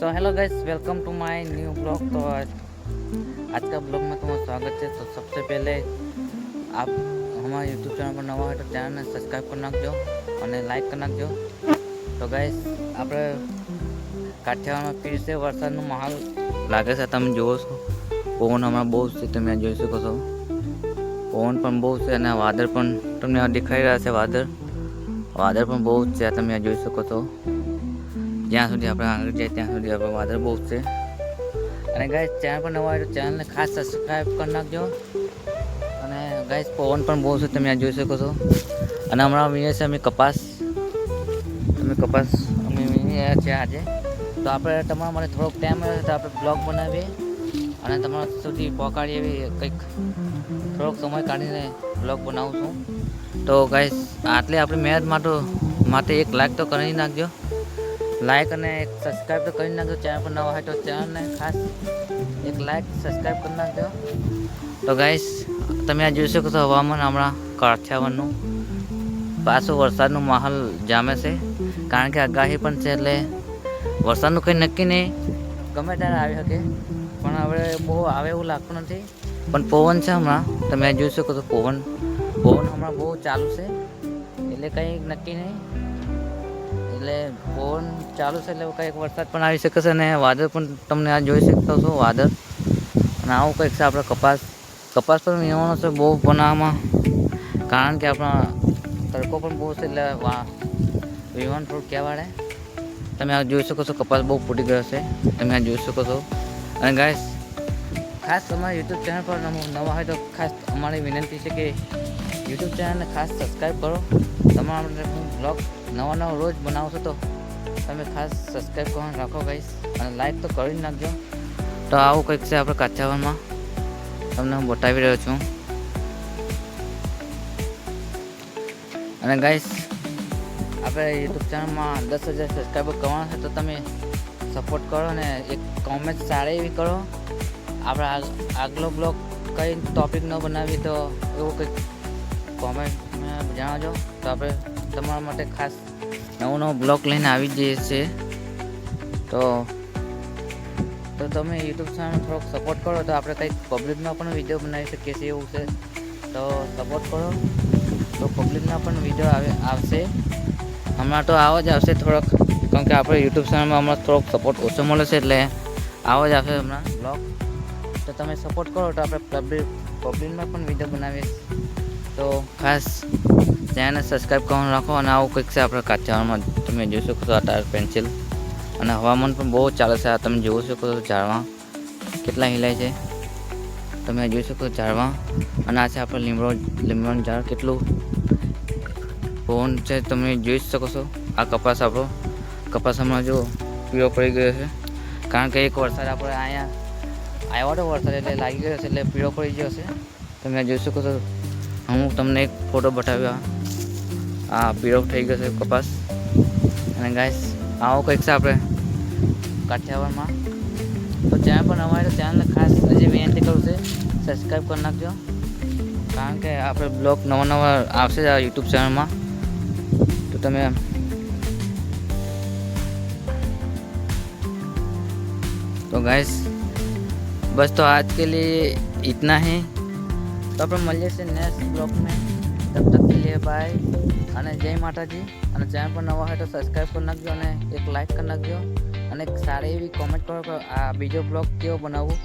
So hello guys, welcome to my new blog. तो आज का ब्लॉग में तुम्हारा स्वागत है। तो सबसे पहले आप हमारे यूट्यूब चैनल पर नवा है तो चैनल ने सब्सक्राइब कर नाखजो और लाइक कर नाखजो। तो गाइस આપણે કાઠિયાવાડમાં ફીર છે વરસાદનો માહોલ લાગે છે। તમે જુઓ છો પવન હમણાં બહુ છે, તમે જોઈ શકો છો પવન પણ બહુ છે અને વાદળ પણ તમને દેખાઈ રહ્યા છે। વાદળ પણ બહુ છે, તમે જોઈ શકો છો। જ્યાં સુધી આપણે આગળ જાય ત્યાં સુધી આપણે વાદળ બહુ છે। અને ગાઈસ ચેનલ પર નવા હોય તો ચેનલને ખાસ સબસ્ક્રાઈબ કરી નાખજો। અને ગાઈસ પવન પણ બહુ છે, તમે જોઈ શકો છો। અને હમણાં વીણીએ છે અમે કપાસ અમે વીણી રહ્યા છીએ આજે। તો આપણે તમારા માટે થોડોક ટાઈમ મળે તો આપણે બ્લોગ બનાવીએ અને તમારા સુધી પહોંચાડીએ એવી કંઈક થોડોક સમય કાઢીને બ્લોગ બનાવું છું। તો ગાઈસ આટલી આપણી મહેનત માટે એક લાઈક તો કરી નાખજો, લાઈક અને એક સબસ્ક્રાઈબ તો કરી નાખજો। ચેનલ પર નવા હોય તો ચેનલને ખાસ એક લાઈક સબસ્ક્રાઈબ કરી નાખજો। તો ગાઈસ તમે આ જોઈ શકો છો હવામાન હમણાં કાઠિયાવાડનું પાછું વરસાદનો માહોલ જામે છે, કારણ કે આગાહી પણ છે એટલે વરસાદનું કંઈ નક્કી નહીં, ગમે ત્યારે આવી શકે। પણ હવે બહુ આવે એવું લાગતું નથી, પણ પવન છે હમણાં તમે જોઈ શકો છો પવન હમણાં બહુ ચાલુ છે એટલે કંઈ નક્કી નહીં। એટલે પવન ચાલુ છે એટલે કંઈક વરસાદ પણ આવી શકે છે અને વાદળ પણ તમને આ જોઈ શકતો છો વાદળ। અને આવું કંઈક છે આપણે કપાસ પણ વીણવાનો છે બહુ બનાવવામાં, કારણ કે આપણા તડકો પણ બહુ છે એટલે વીણવાનું થોડું કહેવાડે। તમે આ જોઈ શકો છો કપાસ બહુ ફૂટી ગયો છે, તમે આ જોઈ શકો છો। અને ગાઈસ ખાસ અમારા યુટ્યુબ ચેનલ પર નવા હોય તો ખાસ અમારી વિનંતી છે કે યુટ્યુબ ચેનલને ખાસ સબસ્ક્રાઈબ કરો। તમારા માટે હું બ્લોગ નવા રોજ બનાવું છું, તો તમે ખાસ સબસ્ક્રાઈબ કરવાનું રાખો ગાઈસ અને લાઈક તો કરી નાખજો। તો આવું કંઈક છે આપણે કાઠિયાવાડમાં તમને હું બતાવી રહ્યો છું। અને ગાઈસ આપણે યુટ્યુબ ચેનલમાં 10,000 સબસ્ક્રાઈબર કરવાના છે, તો તમે સપોર્ટ કરો અને એક કોમેન્ટ સારી એવી કરો। આપણે આગલો બ્લોગ કઈ ટોપિક ન બનાવી તો એવું કંઈક કોમેન્ટમાં જણાવજો, તો આપણે તમારા માટે ખાસ નવો બ્લોગ લઈને આવી જઈએ છીએ। તો તમે યુટ્યુબ ચેનલ થોડોક સપોર્ટ કરો તો આપણે કંઈક પબ્લિકમાં પણ વિડીયો બનાવી શકીએ છીએ એવું છે। તો સપોર્ટ કરો તો પબ્લિકના પણ વિડીયો આવશે। હમણાં તો આવો જ આવશે થોડોક, કેમ કે આપણે યુટ્યુબ ચેનલમાં હમણાં થોડોક સપોર્ટ ઓછો મળે છે એટલે આવો જ આવશે હમણાં બ્લોગ। તો તમે સપોર્ટ કરો તો આપણે પબ્લિકમાં પણ વિડીયો બનાવીએ। તો ખાસ ચેનલને સબસ્ક્રાઈબ કરવાનું રાખો। અને આવું કંઈક છે આપણે કાઠિયાવાડમાં તમે જોઈ શકો છો આ ટાયર પેન્સિલ અને હવામાન પણ બહુ ચાલે છે। આ તમે જોઈ શકો છો ઝાડવા કેટલા હિલાય છે, તમે જોઈ શકો છો ઝાડવા। અને આ છે આપણે લીમડોનું ઝાડ, કેટલું પવન છે તમે જોઈ શકો છો। આ આપણો કપાસ હમણાં જો પીળો પડી ગયો છે, કારણ કે એક વરસાદ આપણે અહીંયા આવ્યો હતો વરસાદ એટલે લાગી ગયો છે એટલે પીળો પડી ગયો છે। તમે જોઈ શકો છો, હું તમને એક ફોટો બતાવ્યો, આ પીળો થઈ ગયો છે કપાસ। અને ગાઈસ આવો કંઈક છે આપણે કાઠિયાવાડમાં। તો ચેનલ પર નવા હોય તો ચેનલને ખાસ હજી વિનંતી કરું છે સબસ્ક્રાઈબ કરી નાખજો, કારણ કે આપણે બ્લોગ નવા આવશે આ यूट्यूब चैनल में। तो તમે तो गाइस बस तो आज के लिए इतना ही। तो આપણે મળીએ છીએ નેક્સ્ટ બ્લોગ में, तब तक के लिए बाय અને જય માતાજી। અને ચેનલ પર નવા હોય તો સબસ્ક્રાઈબ કરી નાખજો અને એક લાઈક કરી નાખજો અને એક સારી એવી કોમેન્ટ કરો કે આ બીજો બ્લોગ કેવો બનાવવું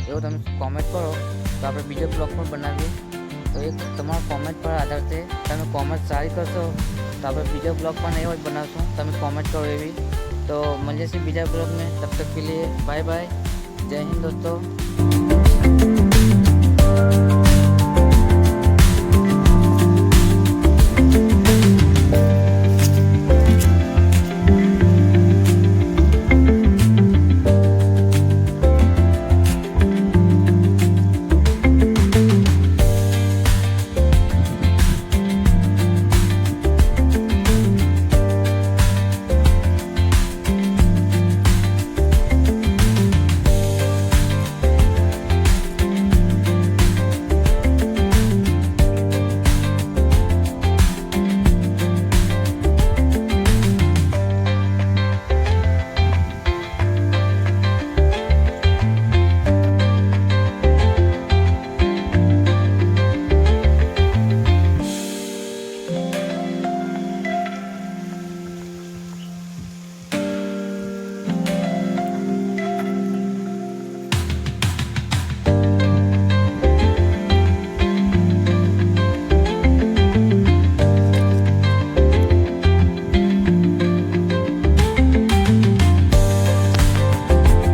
એવું તમે કોમેન્ટ કરો તો આપણે બીજો બ્લોગ પણ બનાવીએ। તો એક તમારા કોમેન્ટ પર આધાર છે, તમે કોમેન્ટ સારી કરશો તો આપણે બીજો બ્લોગ પણ એવો જ બનાવશું, તમે કોમેન્ટ કરો એવી। તો મળીએ છીએ બીજા બ્લોગ में, तब तक के लिए बाय बाय, जय हिंद दोस्तों।